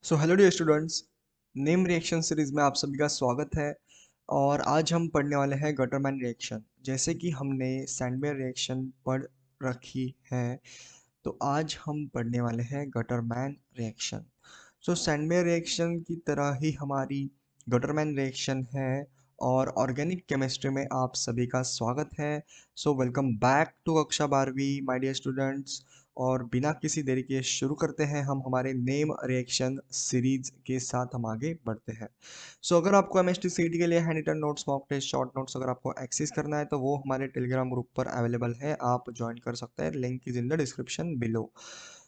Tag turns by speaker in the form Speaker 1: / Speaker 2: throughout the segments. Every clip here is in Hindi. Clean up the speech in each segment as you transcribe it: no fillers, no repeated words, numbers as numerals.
Speaker 1: सो hello dear students, name reaction series में आप सभी का स्वागत है। और आज हम पढ़ने वाले हैं गटरमैन रिएक्शन। जैसे कि हमने सैंडमेयर रिएक्शन पढ़ रखी है, तो आज हम पढ़ने वाले हैं गटरमैन रिएक्शन। सो सैंडमेयर रिएक्शन की तरह ही हमारी गटरमैन रिएक्शन है और ऑर्गेनिक केमिस्ट्री में आप सभी का स्वागत है। सो वेलकम बैक टू कक्षा 12वीं माय डियर स्टूडेंट्स। और बिना किसी देरी के शुरू करते हैं हम हमारे नेम रिएक्शन सीरीज के साथ हम आगे बढ़ते हैं। सो अगर आपको एमएसटी सीटी के लिए hand written notes, mock test, short notes अगर आपको एक्सेस करना है तो वो हमारे टेलीग्राम ग्रुप पर अवेलेबल है, आप ज्वाइन कर सकते हैं। Link is in the description below.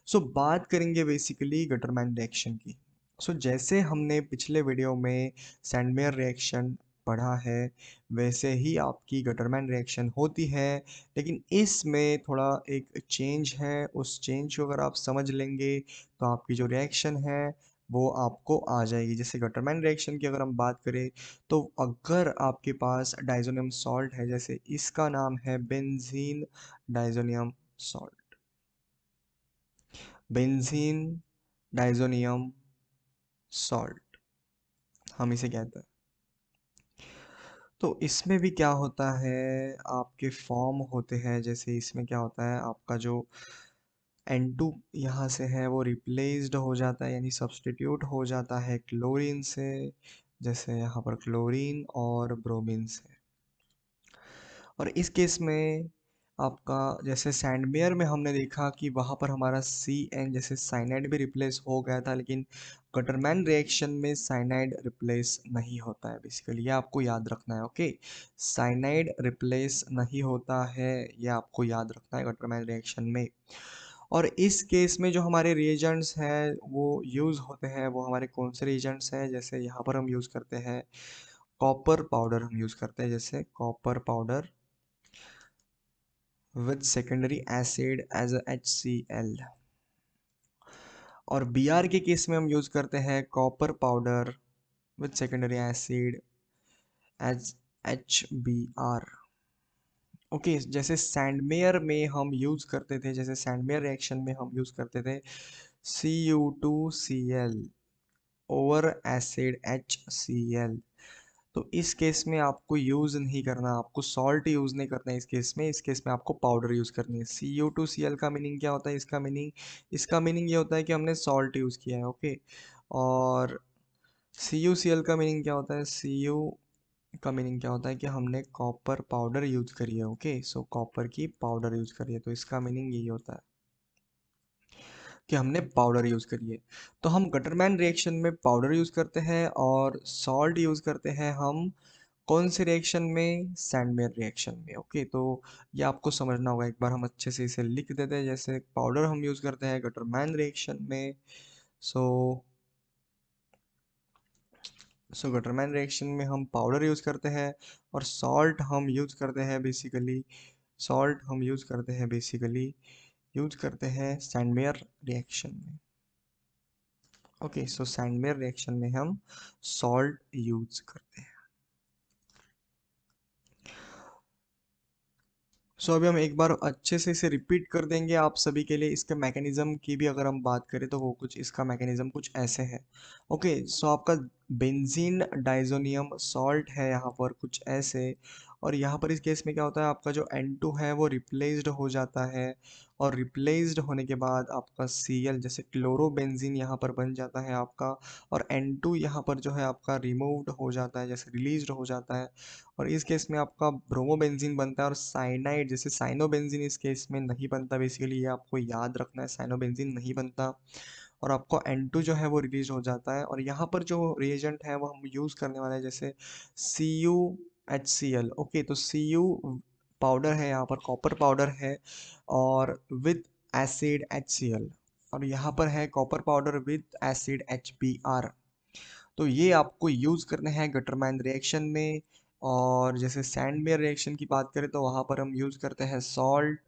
Speaker 1: So बात करेंगे बेसिकली गटरमैन रिएक्शन की। सो जैसे हमने पिछले वीडियो में सैंडमेयर रिएक्शन पढ़ा है, वैसे ही आपकी गटरमैन रिएक्शन होती है, लेकिन इसमें थोड़ा एक चेंज है। उस चेंज को अगर आप समझ लेंगे तो आपकी जो रिएक्शन है वो आपको आ जाएगी। जैसे गटरमैन रिएक्शन की अगर हम बात करें, तो अगर आपके पास डाइजोनियम सॉल्ट है, जैसे इसका नाम है benzene diazonium salt, benzene diazonium salt हम इसे कहते हैं। तो इसमें भी क्या होता है, आपके फॉर्म होते हैं। जैसे इसमें क्या होता है, आपका जो N2 यहाँ से है वो रिप्लेस्ड हो जाता है, यानी सब्स्टिट्यूट हो जाता है क्लोरीन से। जैसे यहाँ पर क्लोरीन और ब्रोमीन से। और इस केस में आपका जैसे सैंडमेयर में हमने देखा कि वहाँ पर हमारा CN जैसे साइनाइड भी रिप्लेस हो गया था, लेकिन गटरमैन रिएक्शन में साइनाइड रिप्लेस नहीं होता है। बेसिकली ये आपको याद रखना है। ओके, साइनाइड रिप्लेस नहीं होता है, ये आपको याद रखना है गटरमैन रिएक्शन में। और इस केस में जो हमारे रिएजेंट्स हैं वो यूज़ होते हैं, वो हमारे कौन से रिएजेंट्स हैं, जैसे यहाँ पर हम यूज़ करते हैं कॉपर पाउडर। हम यूज़ करते हैं जैसे copper powder with secondary acid as a HCl। और Br के केस में हम यूज करते हैं copper powder with secondary acid as HBr। Okay, जैसे सैंडमेयर में हम यूज करते थे, जैसे सैंडमेयर रिएक्शन में हम यूज करते थे Cu2Cl ओवर एसिड HCl। तो इस केस में आपको यूज़ नहीं करना, आपको सॉल्ट यूज़ नहीं करना है। इस केस में आपको पाउडर यूज़ करनी है। Cu2Cl का मीनिंग क्या होता है, इसका मीनिंग ये होता है कि हमने सॉल्ट यूज़ किया है। ओके, और CuCl का मीनिंग क्या होता है, Cu का मीनिंग क्या होता है कि हमने कॉपर पाउडर यूज़ करी है। ओके, सो कॉपर की पाउडर यूज़ करी है, तो इसका मीनिंग यही होता है कि हमने पाउडर यूज़ करी है। तो हम गटरमैन रिएक्शन में पाउडर यूज़ करते हैं और सॉल्ट यूज़ करते हैं हम कौन से रिएक्शन में, सैंडमेयर रिएक्शन में। ओके, तो ये आपको समझना होगा। एक बार हम अच्छे से इसे लिख देते हैं। जैसे पाउडर हम यूज़ करते हैं गटरमैन रिएक्शन में। सो गटरमैन रिएक्शन में हम पाउडर यूज़ करते हैं और सॉल्ट हम यूज़ करते हैं सैंडमेयर रिएक्शन में। ओके, सो सैंडमेयर रिएक्शन में हम सॉल्ट यूज करते हैं। सो अभी हम एक बार अच्छे से इसे रिपीट कर देंगे आप सभी के लिए। इसके मैकेनिज्म की भी अगर हम बात करें तो वो कुछ इसका मैकेनिज्म कुछ ऐसे है। ओके, सो आपका बेंजीन डाइजोनियम सॉल्ट है यहाँ पर कुछ ऐसे। और यहाँ पर इस केस में क्या होता है, आपका जो N2 है वो रिप्लेस्ड हो जाता है। और रिप्लेस्ड होने के बाद आपका Cl जैसे क्लोरोबेंजीन यहाँ पर बन जाता है आपका। और N2 यहाँ पर जो है आपका रिमूव्ड हो जाता है, जैसे रिलीज्ड हो जाता है। और इस केस में आपका ब्रोमोबेंजीन बनता है और साइनाइड जैसे साइनोबेंजीन इस केस में नहीं बनता। बेसिकली ये आपको याद रखना है, साइनोबेंजीन नहीं बनता। और आपको N2 जो है वो रिलीज हो जाता है। और यहाँ पर जो रिएजेंट है वो हम यूज़ करने वाले हैं जैसे CuHCl। ओके, तो Cu पाउडर है, यहाँ पर कॉपर पाउडर है और विद एसिड HCl। और यहाँ पर है copper powder with acid HBr। तो ये आपको यूज़ करने हैं गटरमैन रिएक्शन में। और जैसे सैंडमेयर रिएक्शन की बात करें तो वहाँ पर हम यूज़ करते हैं सॉल्ट।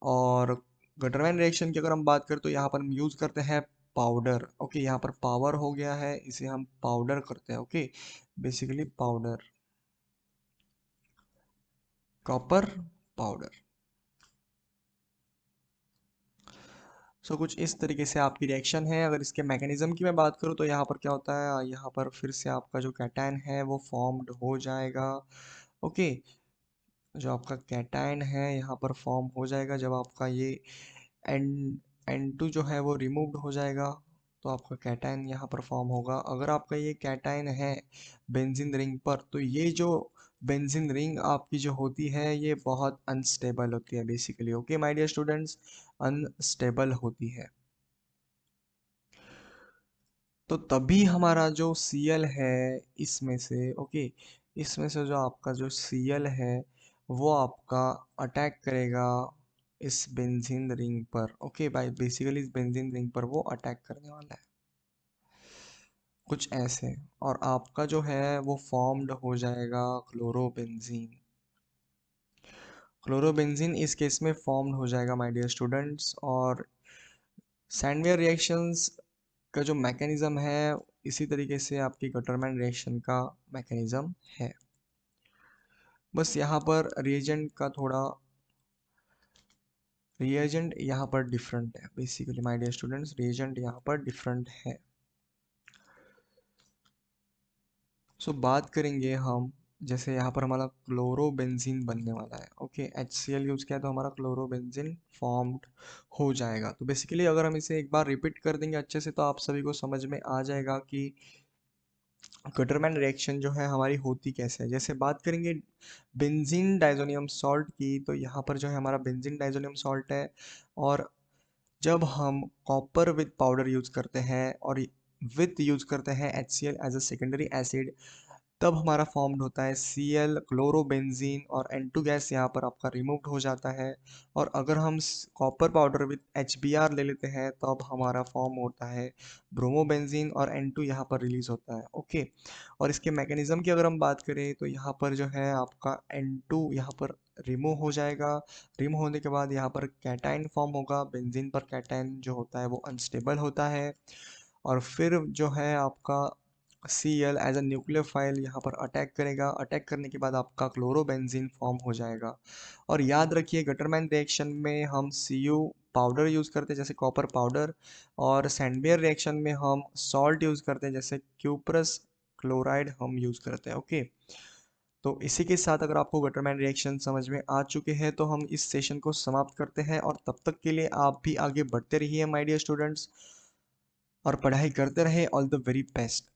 Speaker 1: और गटरमैन रिएक्शन की अगर हम बात करें तो यहाँ पर हम यूज़ करते हैं पाउडर। ओके, यहाँ पर पावर हो गया है, इसे हम पाउडर करते हैं। Okay, basically powder, copper powder. So कुछ इस तरीके से आपकी रिएक्शन है। अगर इसके मैकेनिज्म की मैं बात करूँ तो यहाँ पर क्या होता है, यहाँ पर फिर से आपका जो कैटायन है वो फॉर्म्ड हो जाएगा। ओके, जो आपका कैटायन है यहाँ पर फॉर्म हो जाएगा जब आपका ये एन N2 जो है वो रिमूव्ड हो जाएगा, तो आपका कैटायन यहाँ पर फॉर्म होगा। अगर आपका ये कैटायन है बेंजीन रिंग पर, तो ये जो बेंजीन रिंग आपकी जो होती है ये बहुत अनस्टेबल होती है basically. Okay my dear students, unstable होती है। तो तभी हमारा जो Cl है इसमें से, ओके, इसमें से जो आपका जो Cl है वो आपका अटैक करेगा इस बेंजीन रिंग पर। ओके भाई, बेसिकली इस बेंजीन रिंग पर वो अटैक करने वाला है कुछ ऐसे, और आपका जो है वो फॉर्म्ड हो जाएगा क्लोरोबेंजीन। क्लोरोबेंजीन इस केस में फॉर्म्ड हो जाएगा माय डियर स्टूडेंट्स। और सैंडवेयर रिएक्शंस का जो मैकेनिज्म है इसी तरीके से आपकी गटरमैन रिएक्शन का मैकेनिज्म है। बस यहाँ पर रिएजेंट यहाँ पर डिफरेंट है basically my dear students, reagent यहाँ पर डिफरेंट है। सो बात करेंगे हम, जैसे यहाँ पर हमारा क्लोरोबेंजीन बनने वाला है। ओके, HCl यूज किया तो हमारा क्लोरोबेंजीन फॉर्म्ड हो जाएगा। तो बेसिकली अगर हम इसे एक बार रिपीट कर देंगे अच्छे से तो आप सभी को समझ में आ जाएगा कि गटरमैन रिएक्शन जो है हमारी होती कैसे है। जैसे बात करेंगे बेंजीन डाइजोनियम सॉल्ट की, तो यहाँ पर जो है हमारा बेंजीन डाइजोनियम सॉल्ट है, और जब हम कॉपर विद पाउडर यूज करते हैं और विथ यूज करते हैं HCl as a secondary acid, तब हमारा फॉर्म्ड होता है Cl क्लोरोबेंजीन, और N2 गैस यहाँ पर आपका रिमूव्ड हो जाता है। और अगर हम कॉपर पाउडर विद HBr ले लेते हैं तब हमारा फॉर्म होता है ब्रोमोबेंजीन, और N2 यहाँ पर रिलीज होता है। ओके, और इसके मैकेनिज्म की अगर हम बात करें तो यहाँ पर जो है आपका N2 यहाँ पर रिमूव हो जाएगा। रिमूव होने के बाद यहाँ पर कैटाइन फॉर्म होगा। बेंजीन पर कैटाइन जो होता है वो अनस्टेबल होता है, और फिर जो है आपका Cl एज अ न्यूक्लियोफाइल यहाँ पर अटैक करेगा। अटैक करने के बाद आपका क्लोरोबेंजीन फॉर्म हो जाएगा। और याद रखिए गटरमैन रिएक्शन में हम Cu पाउडर यूज़ करते हैं जैसे कॉपर पाउडर, और सैंडवेयर रिएक्शन में हम सॉल्ट यूज़ करते हैं जैसे क्यूप्रस क्लोराइड हम यूज़ करते हैं। ओके, तो इसी के साथ अगर आपको गटरमैन रिएक्शन समझ में आ चुके हैं तो हम इस सेशन को समाप्त करते हैं, और तब तक के लिए आप भी आगे बढ़ते रहिए माय डियर स्टूडेंट्स, और पढ़ाई करते रहे। All the very best.